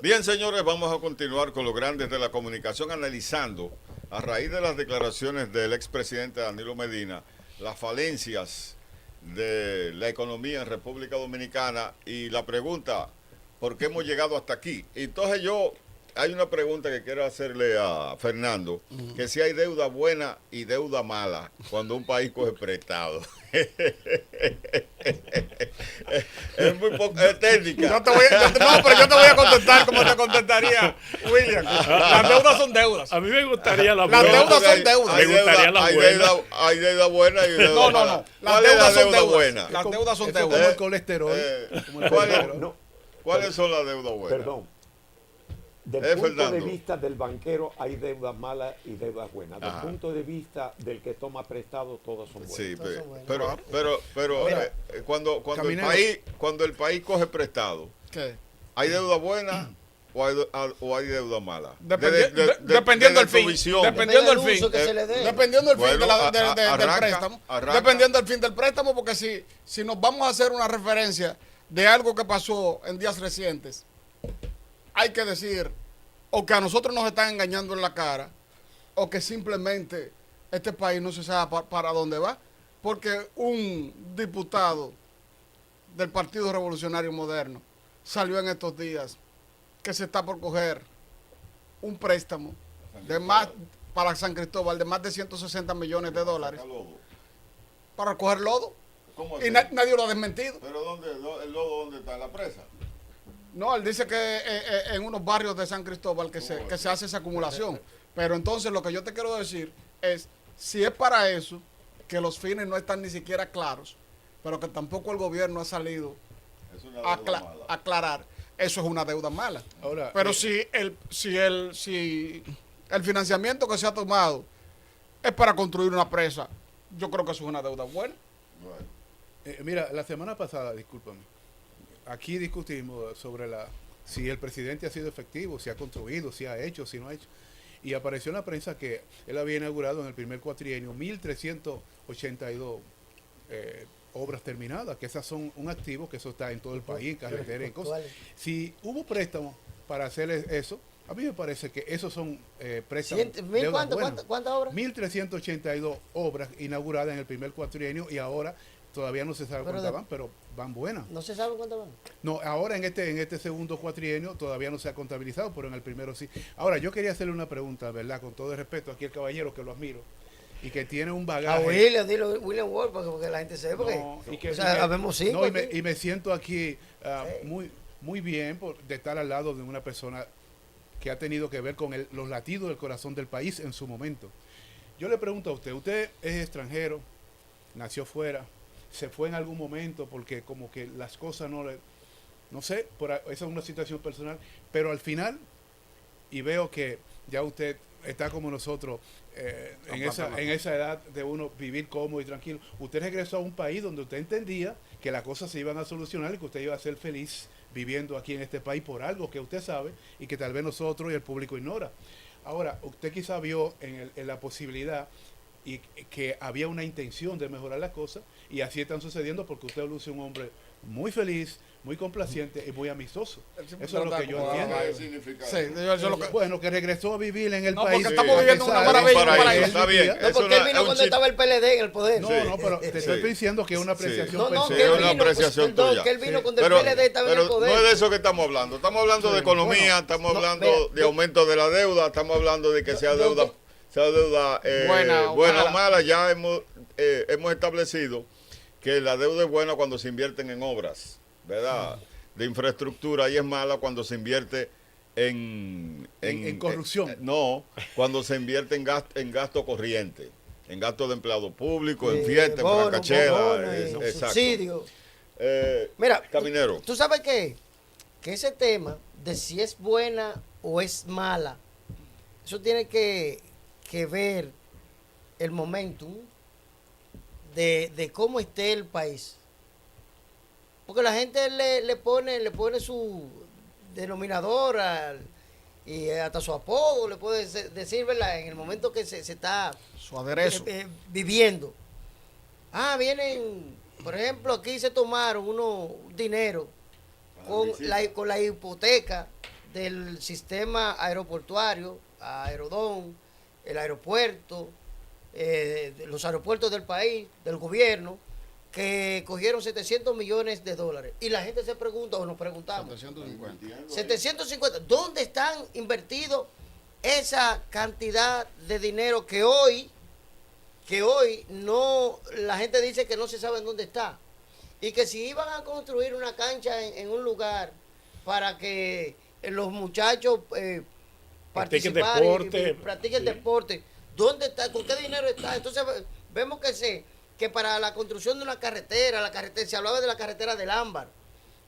Bien, señores, vamos a continuar con los grandes de la comunicación, analizando, a raíz de las declaraciones del expresidente Danilo Medina, las falencias de la economía en República Dominicana y la pregunta, ¿por qué hemos llegado hasta aquí? Entonces hay una pregunta que quiero hacerle a Fernando, que si hay deuda buena y deuda mala cuando un país coge prestado. Es muy poco, es técnica. No, pero yo te voy a contestar como te contestaría William. Las deudas son deudas. A mí me gustaría Las deudas son deudas. Me gustaría la buena. Hay deuda buena y deuda mala. No. ¿Cuál es la deuda buena? Las deudas son Como deudas. el colesterol. ¿Cuáles son las deudas buenas? Perdón. Del punto Fernando. de vista del banquero hay deudas malas y deudas buenas. Del Ajá. punto de vista del que toma prestado, todas son buenas. Sí, Todos son buenos. pero Mira, cuando el país coge prestado, ¿Qué? ¿hay deuda buena o hay deuda mala? Dependiendo del tu fin. visión. Dependiendo del Depende del fin. uso que se le dé. Dependiendo del fin Bueno, del préstamo. arranca. Dependiendo del fin del préstamo, porque si nos vamos a hacer una referencia de algo que pasó en días recientes, hay que decir o que a nosotros nos están engañando en la cara o que simplemente este país no se sabe para dónde va, porque un diputado del Partido Revolucionario Moderno salió en estos días que se está por coger un préstamo de más para San Cristóbal de más de 160 millones de dólares para coger lodo. ¿Cómo Y así? nadie lo ha desmentido. ¿Pero el lodo dónde está? ¿En la presa? No, él dice que en unos barrios de San Cristóbal que se hace esa acumulación. Pero entonces lo que yo te quiero decir es, si es para eso, que los fines no están ni siquiera claros, pero que tampoco el gobierno ha salido Es una a deuda mala. aclarar, eso es una deuda mala. Ahora, Pero si el financiamiento que se ha tomado es para construir una presa, yo creo que eso es una deuda buena. Bueno. mira, la semana pasada, discúlpame, aquí discutimos sobre si el presidente ha sido efectivo, si ha construido, si ha hecho, si no ha hecho. Y apareció en la prensa que él había inaugurado en el primer cuatrienio 1.382 obras terminadas, que esas son un activo, que eso está en todo el país, en carretera, en cosas. Si hubo préstamos para hacer eso, a mí me parece que esos son préstamos. ¿Cuántas obras? 1.382 obras inauguradas en el primer cuatrienio y ahora todavía no se sabe cuántas van, pero van buenas. No se sabe cuántas van. No, ahora en este segundo cuatrienio todavía no se ha contabilizado, pero en el primero sí. Ahora, yo quería hacerle una pregunta, ¿verdad? Con todo el respeto aquí al caballero, que lo admiro, y que tiene un bagaje. A William, dilo William Ward, porque la gente sepa que. No, O sea, habemos cinco. no, aquí. y me siento aquí Sí. muy bien de estar al lado de una persona que ha tenido que ver con los latidos del corazón del país en su momento. Yo le pregunto a usted es extranjero, nació fuera, se fue en algún momento porque como que las cosas no sé, esa es una situación personal, pero al final, y veo que ya usted está como nosotros en esa edad de uno vivir cómodo y tranquilo, usted regresó a un país donde usted entendía que las cosas se iban a solucionar y que usted iba a ser feliz viviendo aquí en este país por algo que usted sabe y que tal vez nosotros y el público ignora. Ahora, usted quizá vio en la posibilidad y que había una intención de mejorar las cosas y así están sucediendo porque usted luce un hombre muy feliz, muy complaciente y muy amistoso. Eso es lo que yo entiendo. ¿Qué significa Sí, eso? Bueno, que regresó a vivir en el No, país. porque estamos viviendo una pensar, maravilla, un un paraíso. paraíso. Está bien. No, porque él vino cuando estaba el PLD en el poder. No, Sí. no, pero te estoy diciendo que es una apreciación No, personal. que él una vino, apreciación perdón, tuya. que él vino Sí. cuando el PLD estaba en el pero poder. no es de eso que estamos hablando. Estamos hablando de economía, Bueno, estamos no, hablando mira, de aumento de la deuda, estamos hablando de que sea deuda Buena o buena o mala. mala. Ya hemos establecido que la deuda es buena cuando se invierten en obras, ¿verdad? De infraestructura, y es mala cuando se invierte en corrupción. No, cuando se invierte en gasto corriente, en gasto de empleado público, en fiesta, en bonos, francachela. bonos, Exacto. subsidios. Eh, Mira, Caminero. ¿tú sabes qué? Que ese tema de si es buena o es mala, eso tiene que ver el momentum de cómo esté el país. Porque la gente le pone su denominador y hasta su apodo, le puede decir, ¿verdad? En el momento que se está Su aderezo. viviendo. Vienen, por ejemplo, aquí se tomaron unos dinero con la hipoteca del sistema aeroportuario, Aerodón, el aeropuerto, los aeropuertos del país, del gobierno, que cogieron 700 millones de dólares. Y la gente se pregunta, o nos preguntamos, 750. 750, ¿dónde están invertidos esa cantidad de dinero que hoy no, la gente dice que no se sabe en dónde está? Y que si iban a construir una cancha en un lugar para que los muchachos Practiquen participaran deporte, y practiquen sí. deporte, ¿dónde está? ¿Con qué dinero está? Entonces vemos que para la construcción de una carretera, se hablaba de la carretera del Ámbar,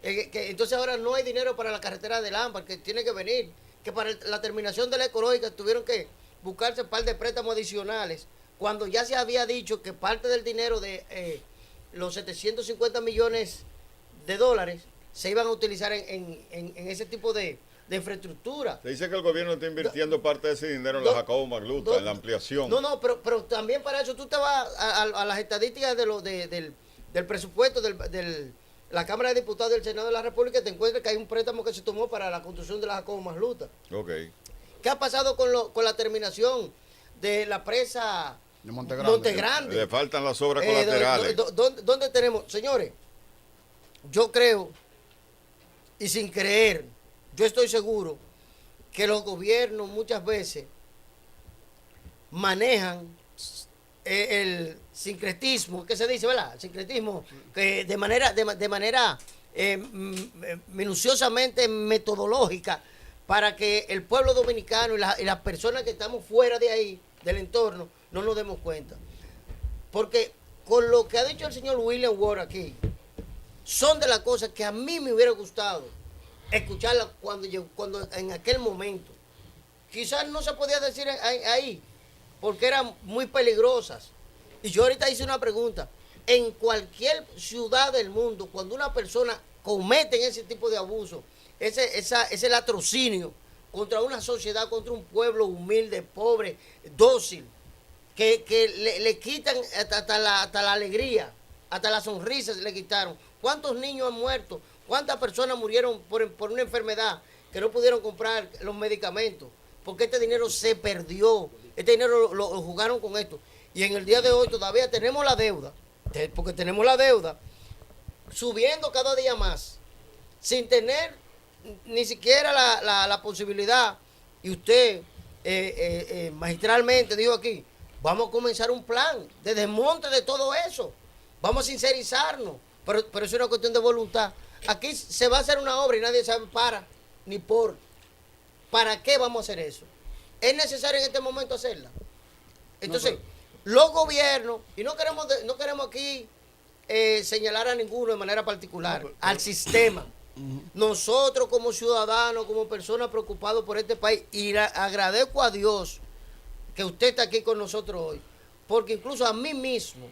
que entonces ahora no hay dinero para la carretera del Ámbar, que tiene que venir, que para la terminación de la ecológica tuvieron que buscarse un par de préstamos adicionales, cuando ya se había dicho que parte del dinero de los 750 millones de dólares se iban a utilizar en ese tipo de infraestructura. Se dice que el gobierno está invirtiendo parte de ese dinero en la Jacobo Magluta, en la ampliación. No, pero también para eso tú te vas a las estadísticas del presupuesto de la Cámara de Diputados del Senado de la República y te encuentras que hay un préstamo que se tomó para la construcción de la Jacobo Magluta. Ok. ¿Qué ha pasado con la terminación de la presa De Montegrande. Montegrande? Le faltan las obras colaterales. ¿Dónde tenemos? Señores, yo creo, y sin creer, yo estoy seguro que los gobiernos muchas veces manejan el sincretismo, ¿qué se dice, verdad? El sincretismo, que de manera minuciosamente metodológica, para que el pueblo dominicano y las personas que estamos fuera de ahí, del entorno, no nos demos cuenta. Porque con lo que ha dicho el señor William Ward aquí, son de las cosas que a mí me hubiera gustado escucharlas cuando en aquel momento. Quizás no se podía decir ahí, porque eran muy peligrosas. Y yo ahorita hice una pregunta. En cualquier ciudad del mundo, cuando una persona comete ese tipo de abuso, ese latrocinio contra una sociedad, contra un pueblo humilde, pobre, dócil, que le quitan hasta la alegría, hasta las sonrisas le quitaron. ¿Cuántos niños han muerto? ¿Cuántas personas murieron por una enfermedad que no pudieron comprar los medicamentos? Porque este dinero se perdió. Este dinero lo jugaron con esto. Y en el día de hoy todavía tenemos la deuda, porque tenemos la deuda subiendo cada día más, sin tener ni siquiera la posibilidad. Y usted magistralmente dijo aquí, vamos a comenzar un plan de desmonte de todo eso. Vamos a sincerizarnos. Pero eso es una cuestión de voluntad. Aquí se va a hacer una obra y nadie sabe ¿para qué vamos a hacer eso? ¿Es necesario en este momento hacerla? Entonces, los gobiernos, y no queremos aquí señalar a ninguno de manera particular, al sistema. Nosotros como ciudadanos, como personas preocupados por este país, y agradezco a Dios que usted está aquí con nosotros hoy, porque incluso a mí mismo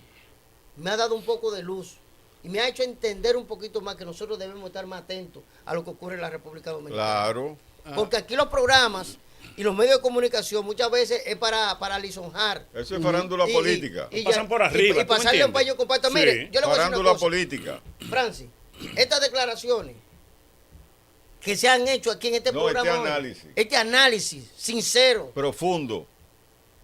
me ha dado un poco de luz y me ha hecho entender un poquito más que nosotros debemos estar más atentos a lo que ocurre en la República Dominicana. Claro. Porque aquí los programas y los medios de comunicación muchas veces es para lisonjar. Eso es farándula política. Pasan por arriba, Y ¿tú pasarle un entiendes? paño comparto. Sí. Mire, yo le voy a decir Farándula una cosa. política. Francis, estas declaraciones que se han hecho aquí en este No, programa, este hoy, análisis. este análisis sincero, Profundo.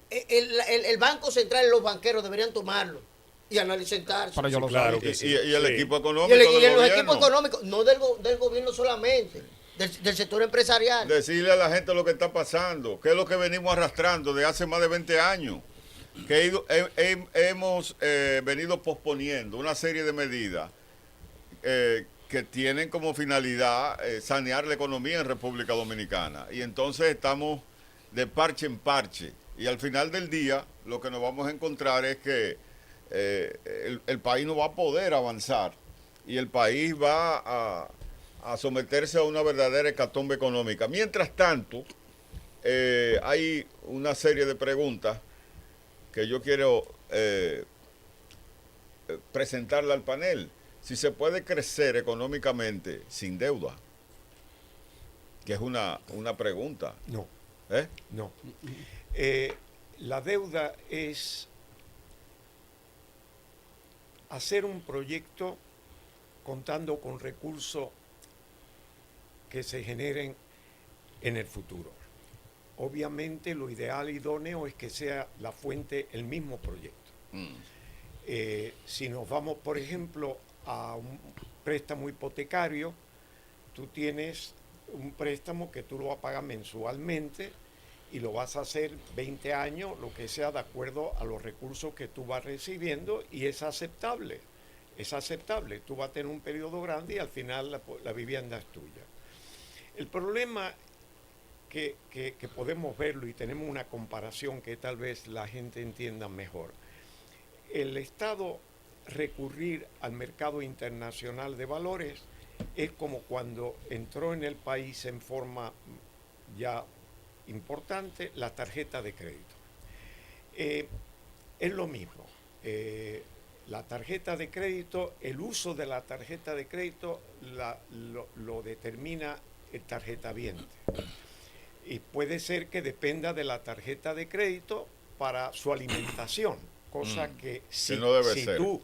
el Banco Central y los banqueros deberían tomarlo y sentarse. Para yo lo Claro sabía. que sí. Y el Sí. equipo Y económico los del gobierno. equipos económicos, no del gobierno solamente, del sector empresarial. Decirle a la gente lo que está pasando, qué es lo que venimos arrastrando de hace más de 20 años, que hemos venido posponiendo una serie de medidas que tienen como finalidad sanear la economía en República Dominicana. Y entonces estamos de parche en parche. Y al final del día lo que nos vamos a encontrar es que el país no va a poder avanzar y el país va a someterse a una verdadera hecatombe económica. Mientras tanto, hay una serie de preguntas que yo quiero presentarle al panel. Si se puede crecer económicamente sin deuda, que es una pregunta. No, ¿Eh? no. La deuda es hacer un proyecto contando con recursos que se generen en el futuro. Obviamente lo ideal idóneo es que sea la fuente el mismo proyecto. Si nos vamos, por ejemplo, a un préstamo hipotecario, tú tienes un préstamo que tú lo vas a pagar mensualmente y lo vas a hacer 20 años, lo que sea, de acuerdo a los recursos que tú vas recibiendo, y es aceptable. Es aceptable. Tú vas a tener un periodo grande y al final la vivienda es tuya. El problema que podemos verlo, y tenemos una comparación que tal vez la gente entienda mejor. El Estado recurrir al mercado internacional de valores es como cuando entró en el país en forma ya importante la tarjeta de crédito. Es lo mismo. La tarjeta de crédito, el uso de la tarjeta de crédito lo determina el tarjetaviente. Y puede ser que dependa de la tarjeta de crédito para su alimentación, cosa que si tú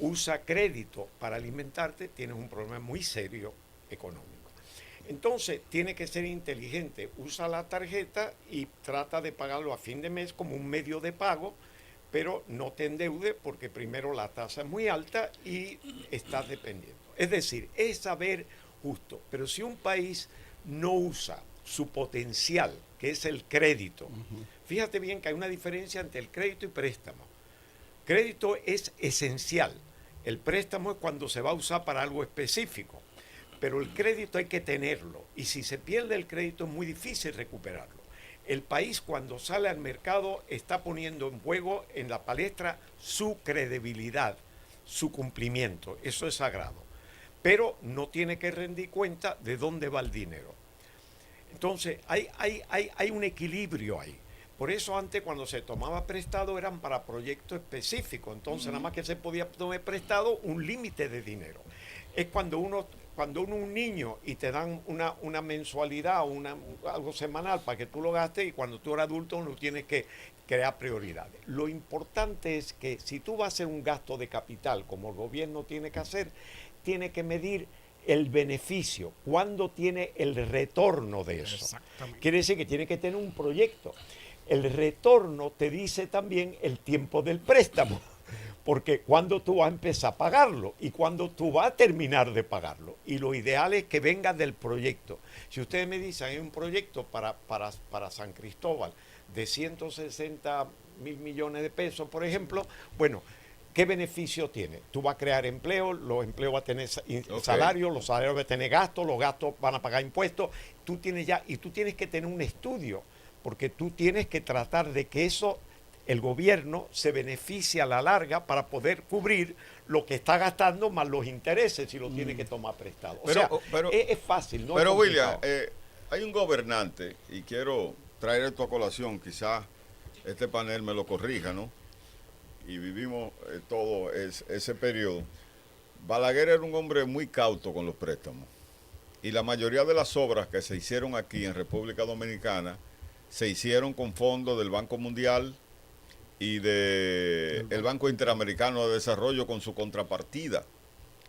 usas crédito para alimentarte, tienes un problema muy serio económico. Entonces, tiene que ser inteligente. Usa la tarjeta y trata de pagarlo a fin de mes como un medio de pago, pero no te endeude porque primero la tasa es muy alta y estás dependiendo. Es decir, es saber justo. Pero si un país no usa su potencial, que es el crédito, fíjate bien que hay una diferencia entre el crédito y préstamo. Crédito es esencial. El préstamo es cuando se va a usar para algo específico. Pero el crédito hay que tenerlo. Y si se pierde el crédito es muy difícil recuperarlo. El país cuando sale al mercado está poniendo en juego en la palestra su credibilidad, su cumplimiento. Eso es sagrado. Pero no tiene que rendir cuenta de dónde va el dinero. Entonces hay un equilibrio ahí. Por eso antes cuando se tomaba prestado eran para proyectos específicos. Entonces nada más que se podía tomar prestado un límite de dinero. Es cuando uno es un niño y te dan una mensualidad o algo semanal para que tú lo gastes, y cuando tú eres adulto uno tienes que crear prioridades. Lo importante es que si tú vas a hacer un gasto de capital como el gobierno tiene que hacer, tiene que medir el beneficio, cuándo tiene el retorno de eso. Exactamente. Quiere decir que tiene que tener un proyecto. El retorno te dice también el tiempo del préstamo, porque cuando tú vas a empezar a pagarlo y cuando tú vas a terminar de pagarlo. Y lo ideal es que venga del proyecto. Si ustedes me dicen, hay un proyecto para San Cristóbal de 160 mil millones de pesos, por ejemplo, bueno, ¿qué beneficio tiene? Tú vas a crear empleo, los empleos van a tener salarios, los salarios van a tener gastos, los gastos van a pagar impuestos. Tú tienes que tener un estudio, porque tú tienes que tratar de que eso, el gobierno se beneficie a la larga para poder cubrir lo que está gastando más los intereses si lo tiene que tomar prestado. Es fácil, ¿no? Pero es William, hay un gobernante, y quiero traer esto a colación, quizás este panel me lo corrija, ¿no? Y vivimos todo ese periodo. Balaguer era un hombre muy cauto con los préstamos. Y la mayoría de las obras que se hicieron aquí en República Dominicana se hicieron con fondos del Banco Mundial y del Banco Interamericano de Desarrollo con su contrapartida.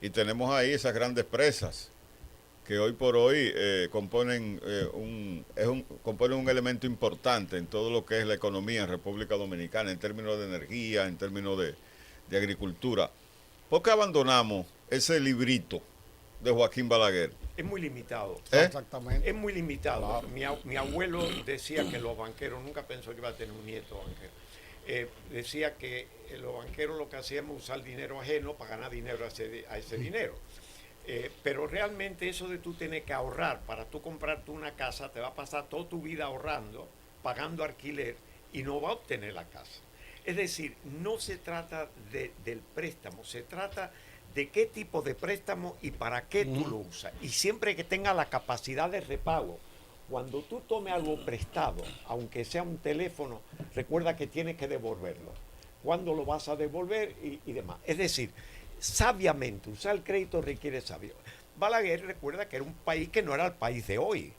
Y tenemos ahí esas grandes presas que hoy por hoy componen un elemento importante en todo lo que es la economía en República Dominicana, en términos de energía, en términos de agricultura. ¿Por qué abandonamos ese librito de Joaquín Balaguer? Es muy limitado. Exactamente. Es muy limitado. Mi abuelo decía que los banqueros, nunca pensó que iba a tener un nieto banquero, decía que los banqueros lo que hacíamos es usar dinero ajeno para ganar dinero a ese dinero. Pero realmente eso de tú tener que ahorrar para tú comprarte una casa, te va a pasar toda tu vida ahorrando, pagando alquiler y no va a obtener la casa. Es decir, no se trata del préstamo, se trata de qué tipo de préstamo y para qué tú lo usas. Y siempre que tenga la capacidad de repago. Cuando tú tomes algo prestado, aunque sea un teléfono, recuerda que tienes que devolverlo. ¿Cuándo lo vas a devolver? Y demás. Es decir, sabiamente, usar el crédito requiere sabio. Balaguer recuerda que era un país que no era el país de hoy.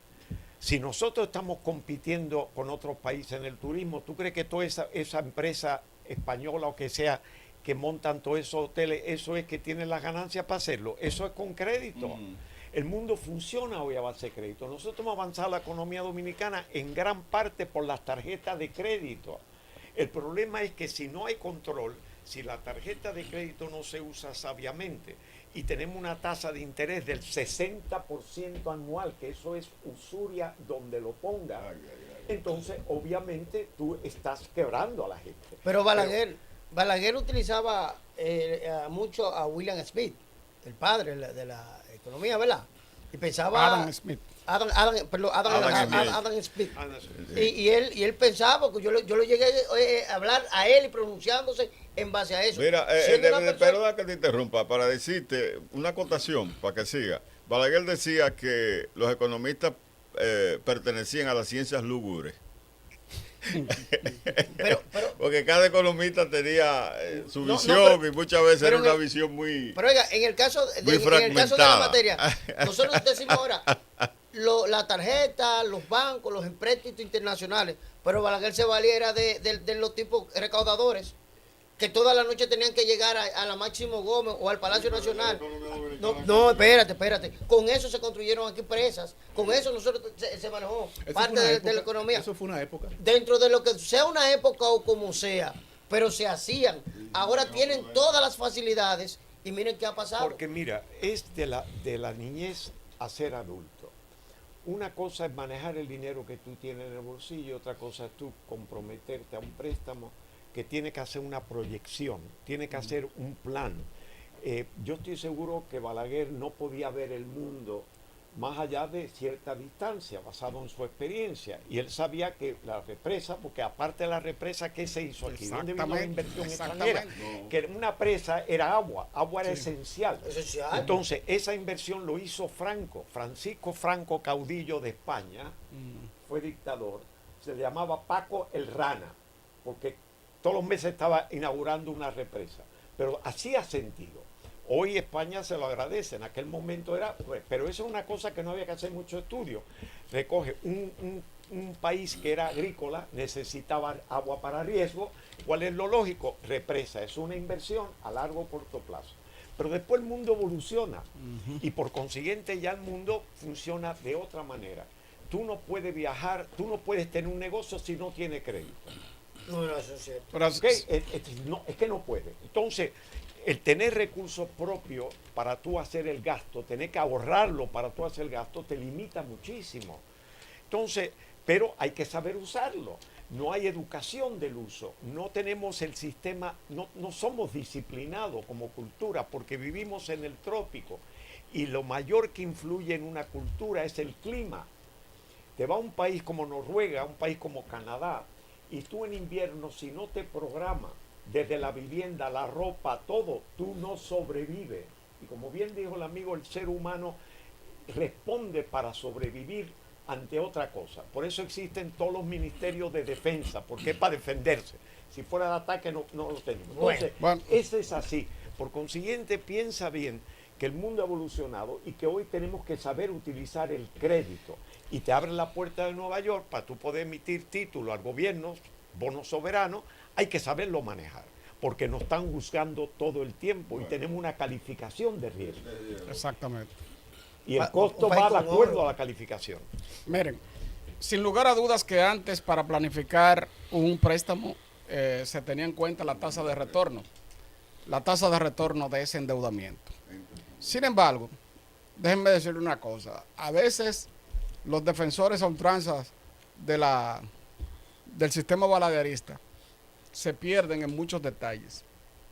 Si nosotros estamos compitiendo con otros países en el turismo, ¿tú crees que toda esa empresa española o que sea que montan todos esos hoteles, eso es que tienen las ganancias para hacerlo? Eso es con crédito. El mundo funciona hoy a base de crédito. Nosotros hemos avanzado la economía dominicana en gran parte por las tarjetas de crédito. El problema es que si no hay control, si la tarjeta de crédito no se usa sabiamente y tenemos una tasa de interés del 60% anual, que eso es usuria donde lo ponga, entonces obviamente tú estás quebrando a la gente. Pero Balaguer utilizaba mucho a William Smith, el padre de la economía, ¿verdad? Y pensaba... Adam Smith. Adam Smith. Ana, sí. Y él pensaba, porque yo lo llegué a hablar a él y pronunciándose en base a eso. Mira, Siendo una persona- perdona que te interrumpa, para decirte una acotación, para que siga. Balaguer decía que los economistas pertenecían a las ciencias lúgubres. pero, Porque cada economista tenía su No, visión pero- y muchas veces pero era una en el- visión muy... Pero oiga, en el caso de la fragmentada. materia, nosotros decimos ahora la tarjeta, los bancos, los empréstitos internacionales, pero Balaguer se valiera de los tipos recaudadores que toda la noche tenían que llegar a la Máximo Gómez o al Palacio Nacional. No, espérate. Con eso se construyeron aquí presas. Con eso nosotros se manejó Eso parte fue una de época, la economía. Eso fue una época. Dentro de lo que sea una época o como sea, pero se hacían. Ahora tienen todas las facilidades y miren qué ha pasado. Porque mira, es de la niñez a ser adulto. Una cosa es manejar el dinero que tú tienes en el bolsillo, otra cosa es tú comprometerte a un préstamo que tiene que hacer una proyección, tiene que hacer un plan. Yo estoy seguro que Balaguer no podía ver el mundo más allá de cierta distancia, basado en su experiencia. Y él sabía que la represa, porque aparte de la represa, ¿qué se hizo aquí? ¿Dónde vino la inversión extranjera? Que una presa era agua era esencial. Esencial. Entonces, esa inversión lo hizo Francisco Franco, caudillo de España, fue dictador, se le llamaba Paco el Rana, porque todos los meses estaba inaugurando una represa, pero hacía sentido. Hoy España se lo agradece, en aquel momento era, pero eso es una cosa que no había que hacer mucho estudio. Recoge un país que era agrícola, necesitaba agua para riesgo. ¿Cuál es lo lógico? Represa, es una inversión a largo o corto plazo. Pero después el mundo evoluciona y por consiguiente ya el mundo funciona de otra manera. Tú no puedes viajar, tú no puedes tener un negocio si no tienes crédito. No, eso es cierto. Pero ¿Ok? Es que no puede. Entonces, el tener recursos propios para tú hacer el gasto, tener que ahorrarlo para tú hacer el gasto, te limita muchísimo. Entonces, pero hay que saber usarlo. No hay educación del uso. No tenemos el sistema, no somos disciplinados como cultura porque vivimos en el trópico. Y lo mayor que influye en una cultura es el clima. Te va a un país como Noruega, a un país como Canadá, y tú en invierno, si no te programas desde la vivienda, la ropa, todo, tú no sobrevives. Y como bien dijo el amigo, el ser humano responde para sobrevivir ante otra cosa. Por eso existen todos los ministerios de defensa, porque es para defenderse. Si fuera de ataque no lo tenemos. Entonces, Bueno. eso es así. Por consiguiente, piensa bien que el mundo ha evolucionado y que hoy tenemos que saber utilizar el crédito. Y te abre la puerta de Nueva York para tú poder emitir título al gobierno, bonos soberanos, hay que saberlo manejar, porque nos están juzgando todo el tiempo y tenemos una calificación de riesgo. Exactamente. Y el Un costo país va de con acuerdo oro. a la calificación. Miren, sin lugar a dudas que antes para planificar un préstamo se tenía en cuenta la tasa de retorno de ese endeudamiento. Sin embargo, déjenme decirle una cosa. A veces los defensores a ultranzas del sistema balaguerista se pierden en muchos detalles.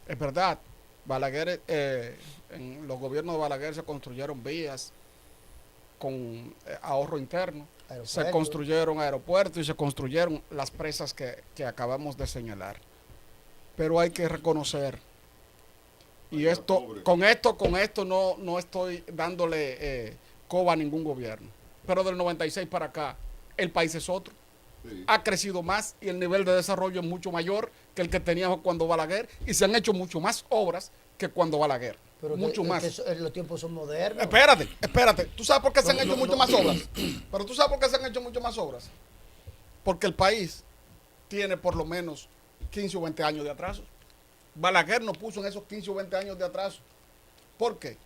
Es verdad, Balaguer, en los gobiernos de Balaguer se construyeron vías con ahorro interno, se Aeropuertos. construyeron aeropuertos y se construyeron las presas que acabamos de señalar. Pero hay que reconocer, y con esto no estoy dándole coba a ningún gobierno, pero del 96 para acá el país es otro. Ha crecido más y el nivel de desarrollo es mucho mayor que el que teníamos cuando Balaguer, y se han hecho mucho más obras que cuando Balaguer. Pero mucho más. los tiempos son modernos. Espérate. ¿Tú sabes por qué se han hecho mucho más obras? Pero tú sabes por qué se han hecho mucho más obras. Porque el país tiene por lo menos 15 o 20 años de atraso. Balaguer nos puso en esos 15 o 20 años de atraso. ¿Por qué?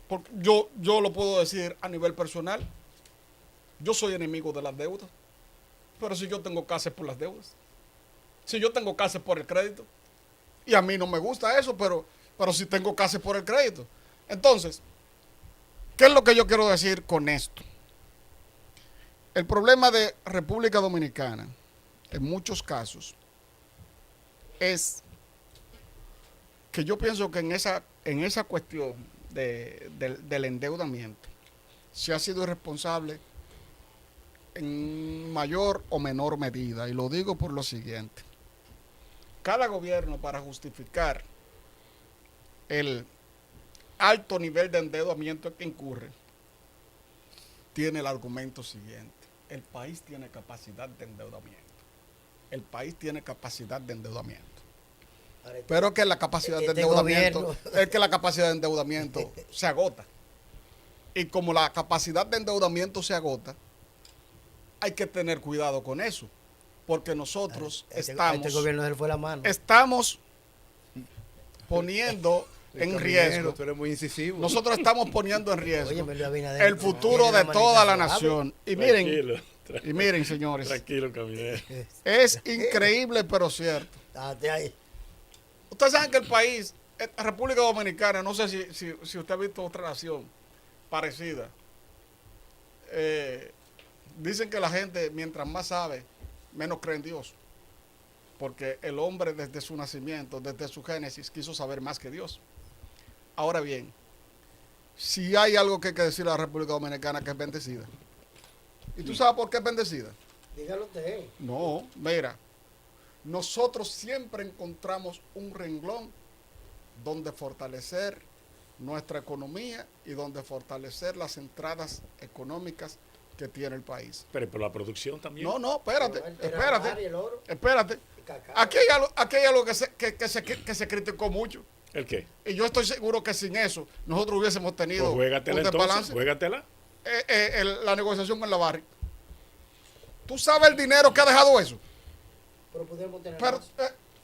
porque yo lo puedo decir a nivel personal, yo soy enemigo de las deudas, pero si yo tengo cárcel por las deudas, si yo tengo cárcel por el crédito, y a mí no me gusta eso, pero si tengo cárcel por el crédito. Entonces, ¿qué es lo que yo quiero decir con esto? El problema de República Dominicana, en muchos casos, es que yo pienso que en esa cuestión del endeudamiento se ha sido irresponsable en mayor o menor medida. Y lo digo por lo siguiente. Cada gobierno, para justificar el alto nivel de endeudamiento que incurre, tiene el argumento siguiente. El país tiene capacidad de endeudamiento. El país tiene capacidad de endeudamiento. Pero que la capacidad de endeudamiento es que la capacidad de endeudamiento se agota. Y como la capacidad de endeudamiento se agota, hay que tener cuidado con eso. Porque nosotros este estamos gobierno se le fue la mano. estamos poniendo en riesgo. Tú eres muy incisivo. Nosotros estamos poniendo en riesgo Óyeme, Luis Abinader, el futuro tiene de la toda la manita suave. nación. Y miren, señores, Tranquilo, caminero. es increíble pero cierto. Date ahí. Ustedes saben que el país, la República Dominicana, no sé si usted ha visto otra nación parecida. Dicen que la gente, mientras más sabe, menos cree en Dios. Porque el hombre desde su nacimiento, desde su génesis, quiso saber más que Dios. Ahora bien, si hay algo que hay que decir a la República Dominicana, que es bendecida. ¿Y tú sabes por qué es bendecida? Dígalo usted. No, mira, nosotros siempre encontramos un renglón donde fortalecer nuestra economía y donde fortalecer las entradas económicas que tiene el país. Pero por la producción también. No, espérate. El oro, Espérate. el cacao. Aquí hay algo que se criticó mucho. ¿El qué? Y yo estoy seguro que sin eso nosotros hubiésemos tenido Pues juégatela un entonces, desbalance. juégatela. La negociación con la Barrick. ¿Tú sabes el dinero que ha dejado eso? Pero podemos tener Pero, más.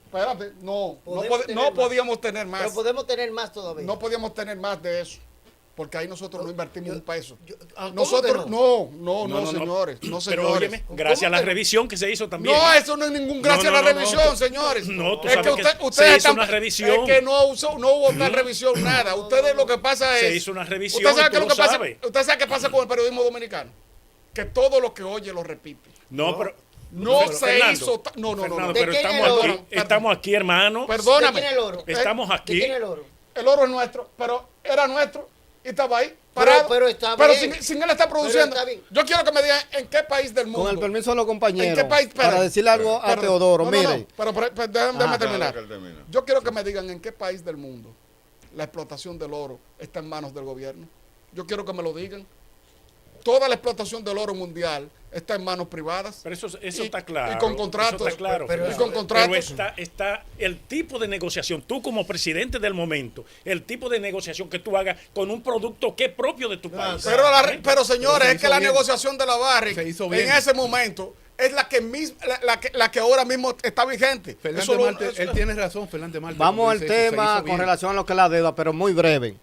espérate, no Tener más. podíamos tener más. Pero podemos tener más todavía. No podíamos tener más de eso. Porque ahí nosotros no invertimos un peso. ¿Cómo Nosotros, que no, señores. No, Pero señores. óyeme, gracias a la revisión que se hizo también. No, eso no es ningún gracias a la revisión, señores. No, tú Es sabes que que ustedes se hizo una revisión. Es que no hubo tal revisión, nada. Ustedes lo que pasa es. Se hizo una revisión. ¿Usted sabe y qué es tú lo que pasa? sabes. ¿Usted sabe qué pasa con el periodismo dominicano? Que todo lo que oye lo repite. No, pero. No pero, se Fernando, hizo. No. Fernando, ¿De pero quién es el estamos oro? aquí, estamos aquí, hermano. Perdóname. ¿De quién es el oro? Estamos ¿De aquí. quién es el oro? El oro es nuestro, pero era nuestro y estaba ahí. Parado. Pero está Pero bien. sin él estar produciendo. está bien. Yo quiero que me digan en qué país del mundo. Con el permiso de los ¿En compañeros, qué país? Espera. para decirle algo a Perdón. Teodoro, No, mire. pero déjame terminar. que él termine. Yo quiero que me digan en qué país del mundo la explotación del oro está en manos del gobierno. Yo quiero que me lo digan. Toda la explotación del oro mundial está en manos privadas. Pero eso Y- está claro. y con contratos. Eso está claro. Pero- Fernando. y con contratos. Pero está el tipo de negociación, tú como presidente del momento, el tipo de negociación que tú hagas con un producto que es propio de tu país. Pero señores, Pero se es que hizo la bien. negociación de la Barrick Se hizo en bien. ese momento es la que ahora mismo está vigente. Fernández Eso lo- Marte, eso- él tiene razón, Fernández Marte. Vamos cuando al dice eso, se tema hizo con bien. relación a lo que es la deuda, pero muy breve.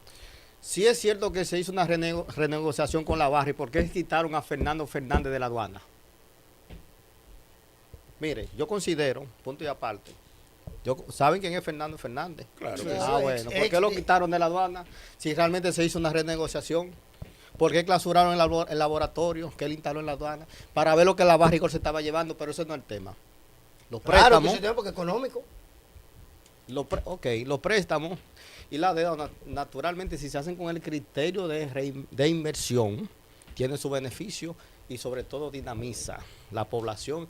Sí es cierto que se hizo una renegociación con la Barrick. ¿Por qué quitaron a Fernando Fernández de la aduana? Mire, yo considero, punto y aparte, ¿saben quién es Fernando Fernández? Claro que Sí. Ah, bueno, ¿por qué lo quitaron de la aduana? Si realmente se hizo una renegociación. ¿Por qué clausuraron el laboratorio que él instaló en la aduana? Para ver lo que la Barrick se estaba llevando, pero ese no es el tema. Los Claro, préstamos, que sí, porque es económico. los préstamos y la deuda, naturalmente, si se hacen con el criterio de inversión, tiene su beneficio y sobre todo dinamiza la población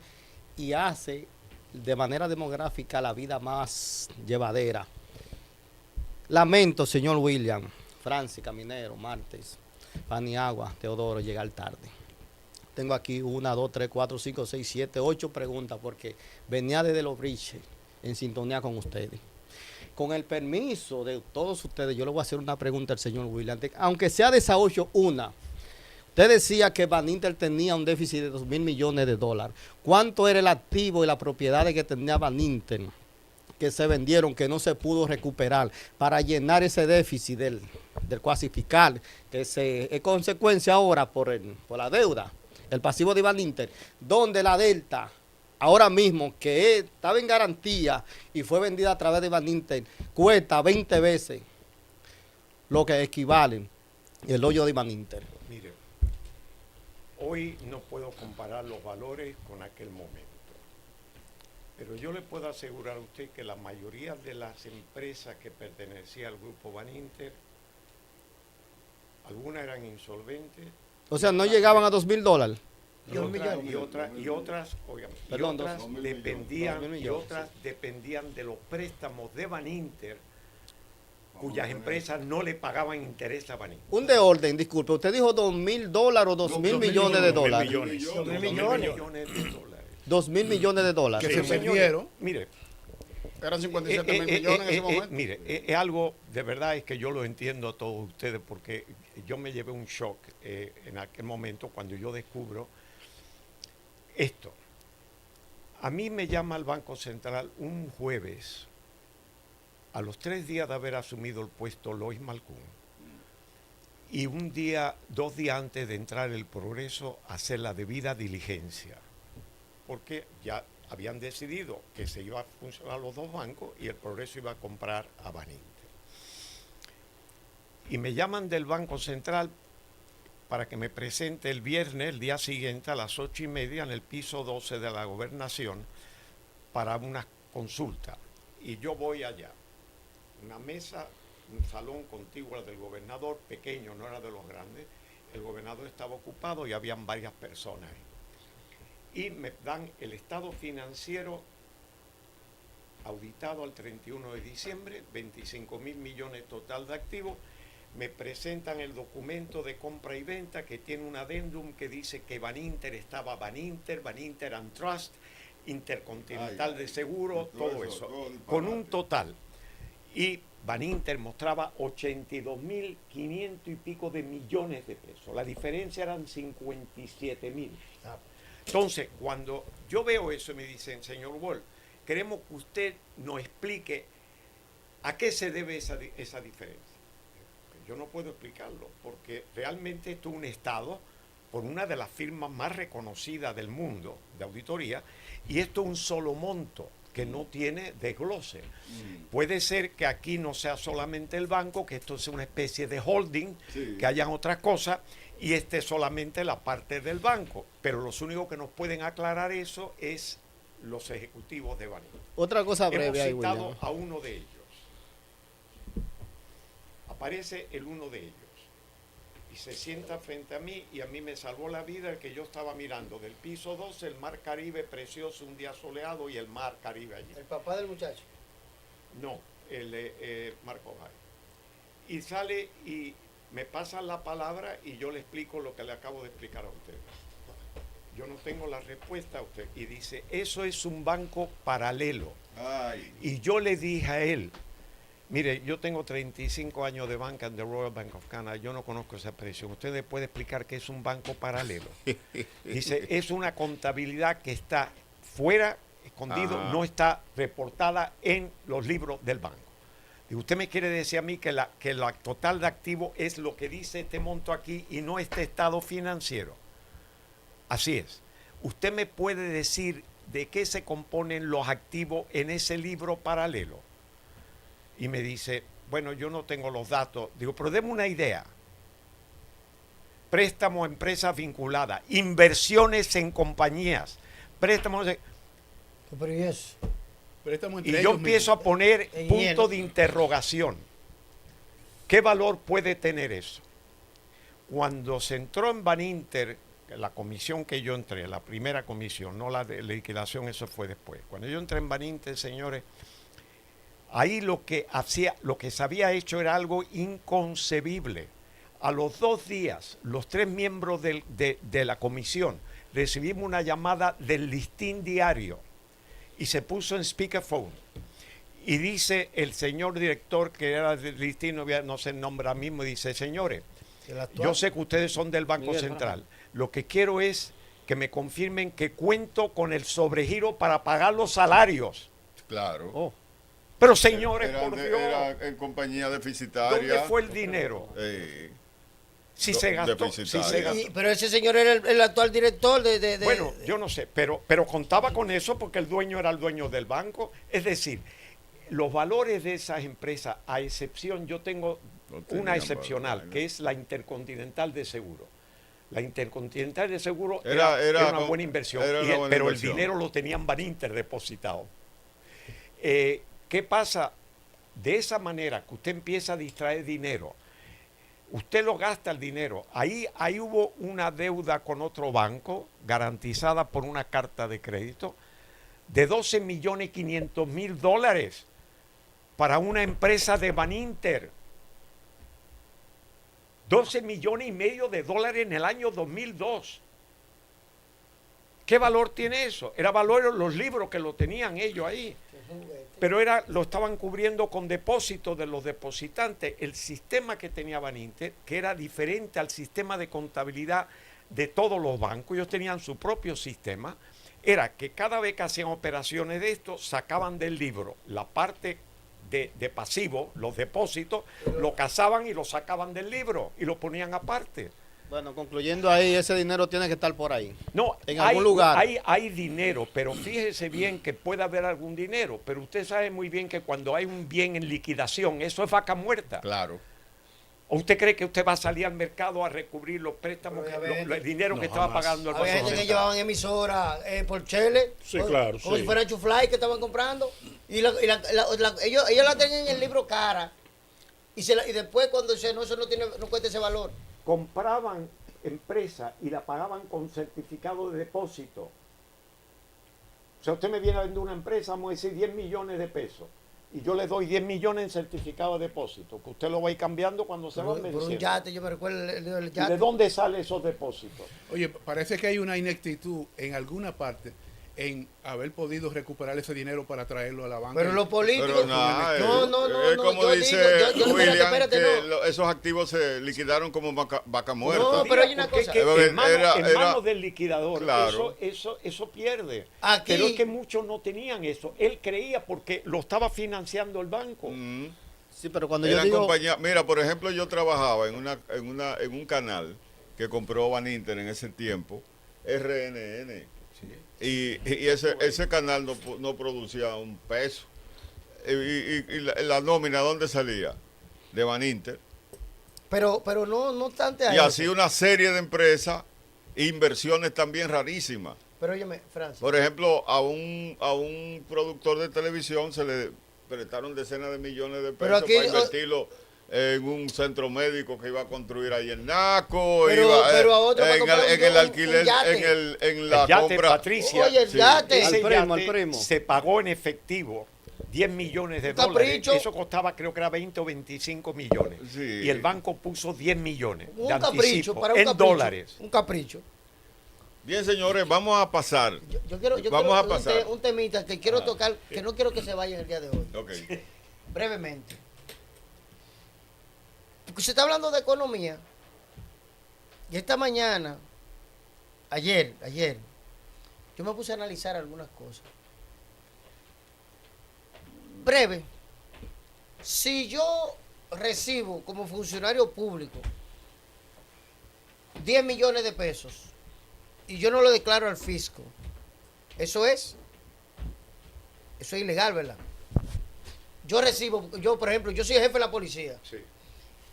y hace de manera demográfica la vida más llevadera. Lamento, señor William, Francis, Caminero, Martes, Paniagua, Teodoro, llegar tarde. Tengo aquí 1, 2, 3, 4, 5, 6, 7, 8 preguntas porque venía desde los briches en sintonía con ustedes. Con el permiso de todos ustedes, yo le voy a hacer una pregunta al señor William. Aunque sea de esas 8, una. Usted decía que Baninter tenía un déficit de 2.000 millones de dólares. ¿Cuánto era el activo y la propiedad que tenía Baninter que se vendieron que no se pudo recuperar para llenar ese déficit del cuasi fiscal, que es consecuencia ahora por la deuda, el pasivo de Baninter, donde la Delta, ahora mismo, que estaba en garantía y fue vendida a través de Baninter, cuesta 20 veces lo que equivalen el hoyo de Baninter. Mire, hoy no puedo comparar los valores con aquel momento. Pero yo le puedo asegurar a usted que la mayoría de las empresas que pertenecían al grupo Baninter, algunas eran insolventes. O sea, no llegaban a $2,000. Y otras dependían de los préstamos de Baninter, cuyas empresas no le pagaban interés a Baninter. Un de orden, disculpe, usted dijo $2,000 o 2,000 millones de dólares. 2,000 millones de dólares. 2,000 millones de dólares. Que se perdieron. Mire, Eran 57 mil millones en ese momento. mire, es algo, de verdad es que yo lo entiendo a todos ustedes porque yo me llevé un shock en aquel momento cuando yo descubro esto. A mí me llama el Banco Central un jueves, a los 3 días de haber asumido el puesto Lois Malcún, y 2 días antes de entrar el Progreso, hacer la debida diligencia, porque ya habían decidido que se iba a funcionar los dos bancos y el Progreso iba a comprar a Baninter. Y me llaman del Banco Central para que me presente el viernes, el día siguiente, a las 8:30 en el piso 12 de la Gobernación para una consulta. Y yo voy allá. Una mesa, un salón contiguo al del gobernador, pequeño, no era de los grandes. El gobernador estaba ocupado y habían varias personas ahí. Y me dan el estado financiero auditado al 31 de diciembre, 25.000 millones total de activos. Me presentan el documento de compra y venta que tiene un adendum que dice que Baninter estaba Baninter and Trust, Intercontinental de Seguro, todo eso, con un total. Y Baninter mostraba 82.500 y pico de millones de pesos. La diferencia eran 57.000. Entonces, cuando yo veo eso, me dicen, señor Wall, queremos que usted nos explique a qué se debe esa diferencia. Yo no puedo explicarlo, porque realmente esto es un Estado por una de las firmas más reconocidas del mundo de auditoría, y esto es un solo monto que no tiene desglose. Puede ser que aquí no sea solamente el banco, que esto sea una especie de holding, que hayan otras cosas, y este es solamente la parte del banco. Pero los únicos que nos pueden aclarar eso es los ejecutivos de Baninter. Otra cosa breve ahí, Hemos citado William. a uno de ellos. Aparece el uno de ellos y se sienta frente a mí, y a mí me salvó la vida el que yo estaba mirando del piso 12, el mar Caribe precioso, un día soleado, y el mar Caribe allí. El papá del muchacho. No, el Marco Jai. Y sale y me pasa la palabra y yo le explico lo que le acabo de explicar a usted. Yo no tengo la respuesta a usted. Y dice, eso es un banco paralelo. Y yo le dije a él, mire, yo tengo 35 años de banca en the Royal Bank of Canada, yo no conozco esa expresión. ¿Usted me puede explicar qué es un banco paralelo? Dice, es una contabilidad que está fuera, escondido, no está reportada en los libros del banco. Y usted me quiere decir a mí que la total de activos es lo que dice este monto aquí y no este estado financiero. Así es. ¿Usted me puede decir de qué se componen los activos en ese libro paralelo? Y me dice, bueno, yo no tengo los datos. Digo, pero deme una idea. Préstamos a empresas vinculadas, inversiones en compañías, préstamos de... Pero ¿y eso? Y yo empiezo a poner punto de interrogación. ¿Qué valor puede tener eso? Cuando se entró en Baninter, la comisión que yo entré, la primera comisión, no la de liquidación, eso fue después. Cuando yo entré en Baninter, señores, ahí lo que se había hecho era algo inconcebible. A los 2 días, los 3 miembros de la comisión recibimos una llamada del Listín Diario y se puso en speakerphone. Y dice el señor director, que era del Listín, no se nombra mismo, y dice, señores, yo sé que ustedes son del Banco Central. Lo que quiero es que me confirmen que cuento con el sobregiro para pagar los salarios. Claro. Oh. Pero señores, Era, por Dios, era en compañía deficitaria. ¿dónde fue el dinero? Si se gastó. Si se Deficitaria. gastó. Pero ese señor era el actual director de Bueno, yo no sé, pero contaba con eso porque el dueño era el dueño del banco. Es decir, los valores de esas empresas, a excepción, yo tengo No tenían una excepcional, valor, ¿no? que es la Intercontinental de Seguro. La Intercontinental de Seguro Era era una como- buena inversión, era una buena pero inversión. el dinero lo tenían Baninter depositado. ¿Qué pasa? De esa manera que usted empieza a distraer dinero, usted lo gasta el dinero. Ahí hubo una deuda con otro banco garantizada por una carta de crédito de $12.500.000 para una empresa de Baninter. 12 millones y medio de dólares en el año 2002. ¿Qué valor tiene eso? Era valor los libros que lo tenían ellos ahí. Pero lo estaban cubriendo con depósitos de los depositantes. El sistema que tenía Baninter, que era diferente al sistema de contabilidad de todos los bancos, ellos tenían su propio sistema, era que cada vez que hacían operaciones de esto, sacaban del libro la parte de pasivo, los depósitos, lo cazaban y lo sacaban del libro y lo ponían aparte. Bueno, concluyendo ahí, ese dinero tiene que estar por ahí. No, En algún lugar. Hay dinero, pero fíjese bien que puede haber algún dinero, pero usted sabe muy bien que cuando hay un bien en liquidación, eso es vaca muerta. Claro. ¿O usted cree que usted va a salir al mercado a recubrir los préstamos, el dinero que estaba pagando el había Banco gente que Central? llevaban emisoras por chele, Sí, claro, como sí. si fuera Chufly que estaban comprando, y ellos la tenían en el libro cara, y después cuando dice, no, eso no cuesta ese valor. Compraban empresas y la pagaban con certificado de depósito. O sea, usted me viene a vender una empresa, vamos a decir 10 millones de pesos, y yo le doy 10 millones en certificado de depósito, que usted lo va a ir cambiando cuando se van Por un venciendo. yate, yo me recuerdo el ¿Y yate. de dónde salen esos depósitos? Oye, parece que hay una ineptitud en alguna parte en haber podido recuperar ese dinero para traerlo a la banca. Pero los políticos... Pero nada, no, es como yo dice digo, William, espérate, que no. esos activos se liquidaron como vaca muerta. No, pero hay una Porque cosa. es que en Era- manos del liquidador, Claro. eso pierde. Aquí- Pero es que muchos no tenían eso. Él creía porque lo estaba financiando el banco. Mm. Sí, pero cuando yo Eran digo... compañías. Mira, por ejemplo, yo trabajaba en un canal que compró Baninter en ese tiempo, RNN. Y ese canal no producía un peso. Y la nómina, ¿dónde salía? De Baninter. Pero no obstante a Y eso. así una serie de empresas, inversiones también rarísimas. Pero óyeme, Francis, Por ejemplo, a un productor de televisión se le prestaron decenas de millones de Pero pesos aquí, para invertirlo en un centro médico que iba a construir ahí en Naco, Pero a otro para comprar en el un alquiler, yate. en la El yate, compra. Patricia. Oye, el yate. Ese Al primo, yate al primo. se pagó en efectivo 10 millones de Un dólares. capricho. Eso costaba, creo que era 20 o 25 millones. Sí. Y el banco puso 10 millones un de capricho, anticipo para un en capricho. dólares. Un capricho. Bien, señores, vamos a pasar. Yo quiero Vamos a pasar. un temita que quiero tocar, que no quiero que se vaya en el día de hoy. Ok. Brevemente. Porque se está hablando de economía. Y esta mañana, ayer, yo me puse a analizar algunas cosas. Breve. Si yo recibo como funcionario público 10 millones de pesos y yo no lo declaro al fisco, eso es ilegal, ¿verdad? Yo recibo, por ejemplo, yo soy jefe de la policía. Sí.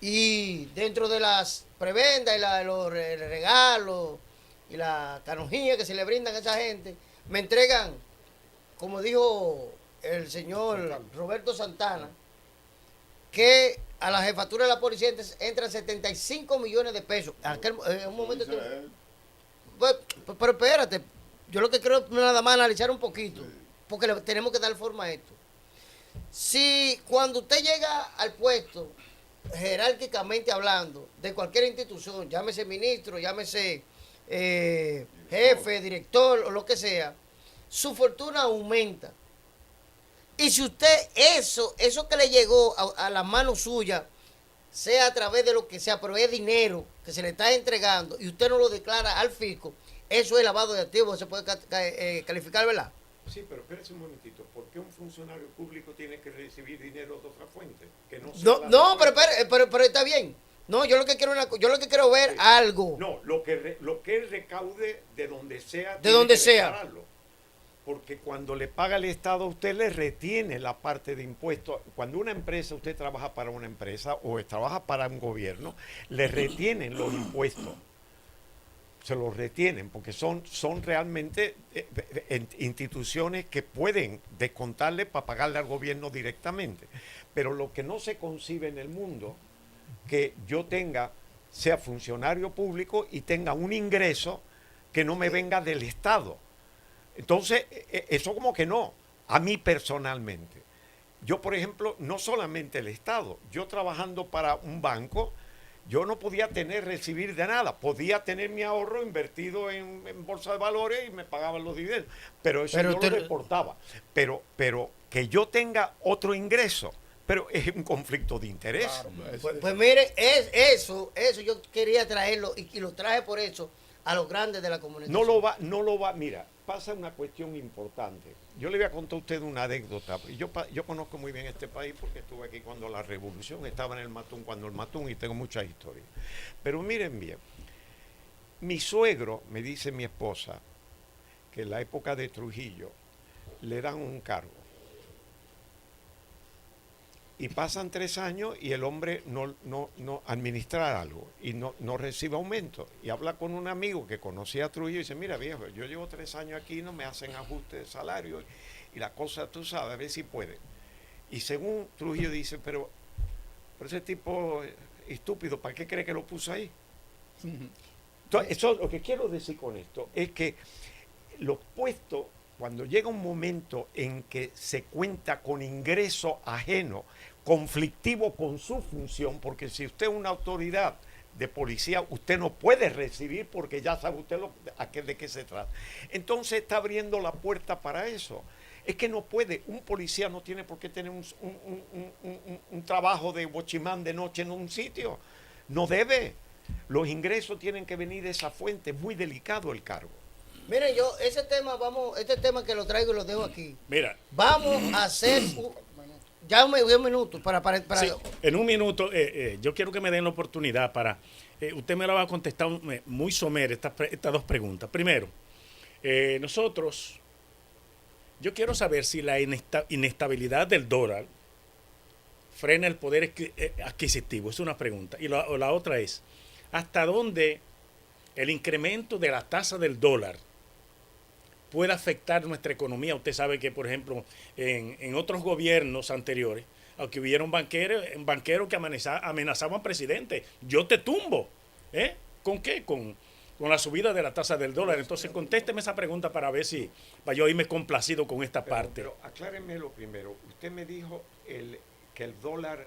Y dentro de las prebendas y los regalos y la canonjía que se le brindan a esa gente, me entregan, como dijo el señor Roberto Santana, que a la jefatura de la policía entran 75 millones de pesos. En un momento... Pero espérate, yo lo que quiero es nada más analizar un poquito, porque tenemos que dar forma a esto. Si cuando usted llega al puesto, jerárquicamente hablando, de cualquier institución, llámese ministro, llámese jefe, director o lo que sea, su fortuna aumenta. Y si usted eso que le llegó a la mano suya, sea a través de lo que sea, pero es dinero que se le está entregando y usted no lo declara al fisco, eso es lavado de activos, se puede calificar, ¿verdad? Sí, pero espérese un momentito. ¿Por qué un funcionario público tiene que recibir dinero de otra fuente? Que no sea No, la no, fuente. pero está bien. No, yo lo que quiero yo lo que quiero ver Sí. algo. No, lo que él recaude de donde sea. De tiene donde que sea. declararlo. Porque cuando le paga el Estado, usted le retiene la parte de impuestos. Cuando una empresa, usted trabaja para una empresa o trabaja para un gobierno, le retienen los impuestos. Se los retienen porque son realmente instituciones que pueden descontarle para pagarle al gobierno directamente. Pero lo que no se concibe en el mundo, que yo sea funcionario público y tenga un ingreso que no me venga del Estado. Entonces, eso como que no, a mí personalmente. Yo, por ejemplo, no solamente el Estado, yo trabajando para un banco, yo no podía recibir de nada, podía tener mi ahorro invertido en bolsa de valores y me pagaban los dividendos, pero eso yo lo reportaba. Pero que yo tenga otro ingreso, pero es un conflicto de interés. Pues mire, eso yo quería traerlo y lo traje por eso a los grandes de la comunidad. No lo va, mira, pasa una cuestión importante. Yo le voy a contar a usted una anécdota. Yo conozco muy bien este país porque estuve aquí cuando la revolución estaba en el Matún, y tengo muchas historias. Pero miren bien, mi suegro, me dice mi esposa, que en la época de Trujillo le dan un cargo. Y pasan 3 años y el hombre no administra algo y no recibe aumento. Y habla con un amigo que conocía a Trujillo y dice, mira viejo, yo llevo 3 años aquí, no me hacen ajuste de salario y la cosa tú sabes, a ver si puede. Y según Trujillo dice, pero ese tipo estúpido, ¿para qué cree que lo puso ahí? Entonces, eso, lo que quiero decir con esto es que los puestos, cuando llega un momento en que se cuenta con ingreso ajeno, conflictivo con su función, porque si usted es una autoridad de policía, usted no puede recibir porque ya sabe usted de qué se trata. Entonces está abriendo la puerta para eso. Es que no puede, un policía no tiene por qué tener un trabajo de bochimán de noche en un sitio. No debe. Los ingresos tienen que venir de esa fuente. Es muy delicado el cargo. Miren, este tema que lo traigo y lo dejo aquí. Mira. Vamos a hacer ya un minuto para Sí, en un minuto, yo quiero que me den la oportunidad para, usted me la va a contestar muy somera estas dos preguntas. Primero, yo quiero saber si la inestabilidad del dólar frena el poder adquisitivo, es una pregunta. Y la otra es, ¿hasta dónde el incremento de la tasa del dólar puede afectar nuestra economía? Usted sabe que, por ejemplo, en otros gobiernos anteriores, aunque hubieron banqueros que amenazaban presidente, yo te tumbo. ¿Con qué? Con la subida de la tasa del dólar. Entonces, contésteme esa pregunta para ver si para yo irme complacido con esta parte. Pero acláreme lo primero. Usted me dijo que el dólar...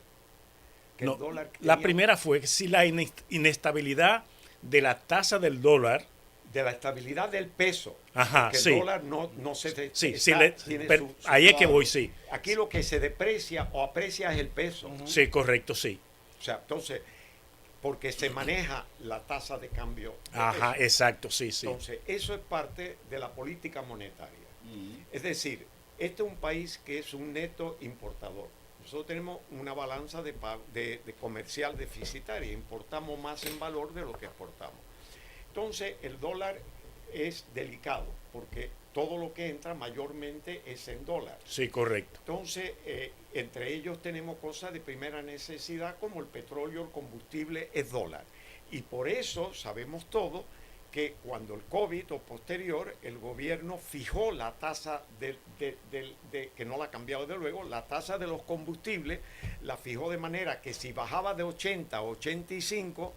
La primera fue si la inestabilidad de la tasa del dólar, de la estabilidad del peso. Ajá, que sí. el dólar no se... ahí es que voy, sí. Aquí lo que se deprecia o aprecia es el peso. Sí, correcto, sí. O sea, entonces, porque se maneja la tasa de cambio. Ajá, peso. exacto, sí, sí. Entonces, eso es parte de la política monetaria. Es decir, este es un país que es un neto importador. Nosotros tenemos una balanza de comercial deficitaria. Importamos más en valor de lo que exportamos. Entonces, el dólar es delicado porque todo lo que entra mayormente es en dólar. Sí, correcto. Entonces, entre ellos tenemos cosas de primera necesidad como el petróleo, el combustible, es dólar. Y por eso sabemos todo que cuando el COVID o posterior, el gobierno fijó la tasa que no la ha cambiado de luego, la tasa de los combustibles, la fijó de manera que si bajaba de 80 a 85,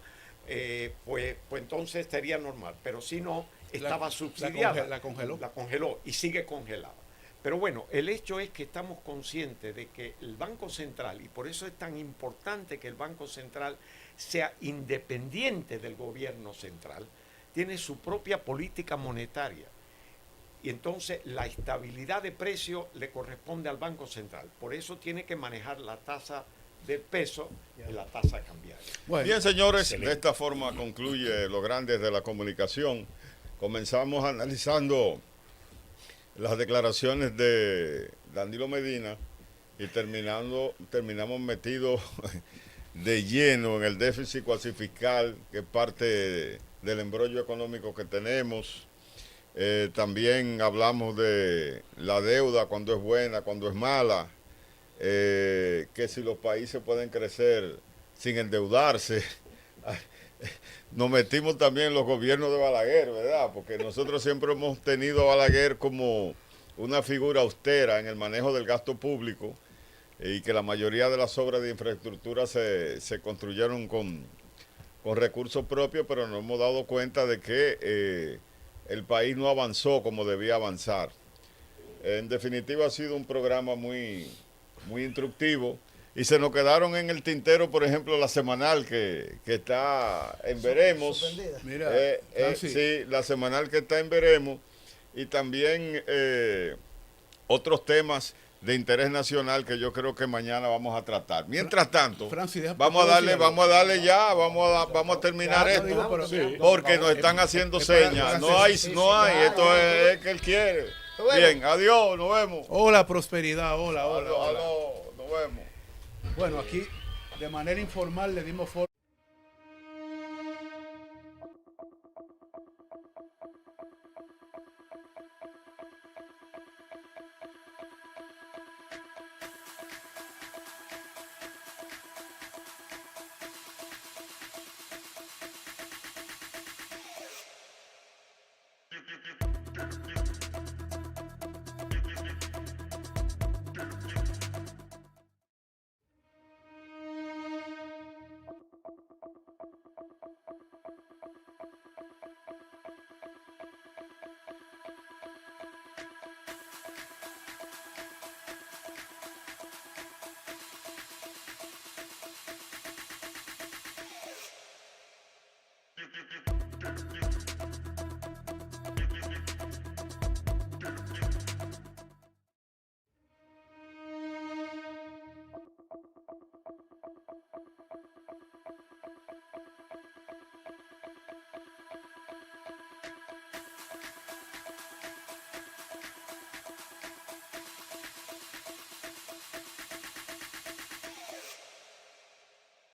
pues entonces sería normal, pero si no, estaba subsidiada. La congeló. La congeló y sigue congelada. Pero bueno, el hecho es que estamos conscientes de que el Banco Central, y por eso es tan importante que el Banco Central sea independiente del gobierno central, tiene su propia política monetaria. Y entonces la estabilidad de precio le corresponde al Banco Central. Por eso tiene que manejar la tasa del peso y la tasa cambiaria. Bueno, Bien, señores, excelente. de esta forma concluye Los Grandes de la Comunicación. Comenzamos analizando las declaraciones de Danilo Medina y terminamos metidos de lleno en el déficit cuasi fiscal, que es parte del embrollo económico que tenemos. También hablamos de la deuda, cuando es buena, cuando es mala, que si los países pueden crecer sin endeudarse. Nos metimos también en los gobiernos de Balaguer, ¿verdad? Porque nosotros siempre hemos tenido a Balaguer como una figura austera en el manejo del gasto público y que la mayoría de las obras de infraestructura se construyeron con recursos propios, pero nos hemos dado cuenta de que el país no avanzó como debía avanzar. En definitiva, ha sido un programa muy instructivo. Y se nos quedaron en el tintero, por ejemplo, la semanal que está en Veremos. Suspendida. Mira, Francis, Sí, la semanal que está en Veremos. Y también otros temas de interés nacional que yo creo que mañana vamos a tratar. Mientras tanto, Francis, vamos a terminar Ya, esto, digo, pero- Sí. porque nos están haciendo señas. No hay, esto es que él quiere. Nos vemos. Bien, adiós, nos vemos. Hola, prosperidad, hola, hola, Aló, hola. aló, nos vemos. Bueno, aquí de manera informal le dimos forma.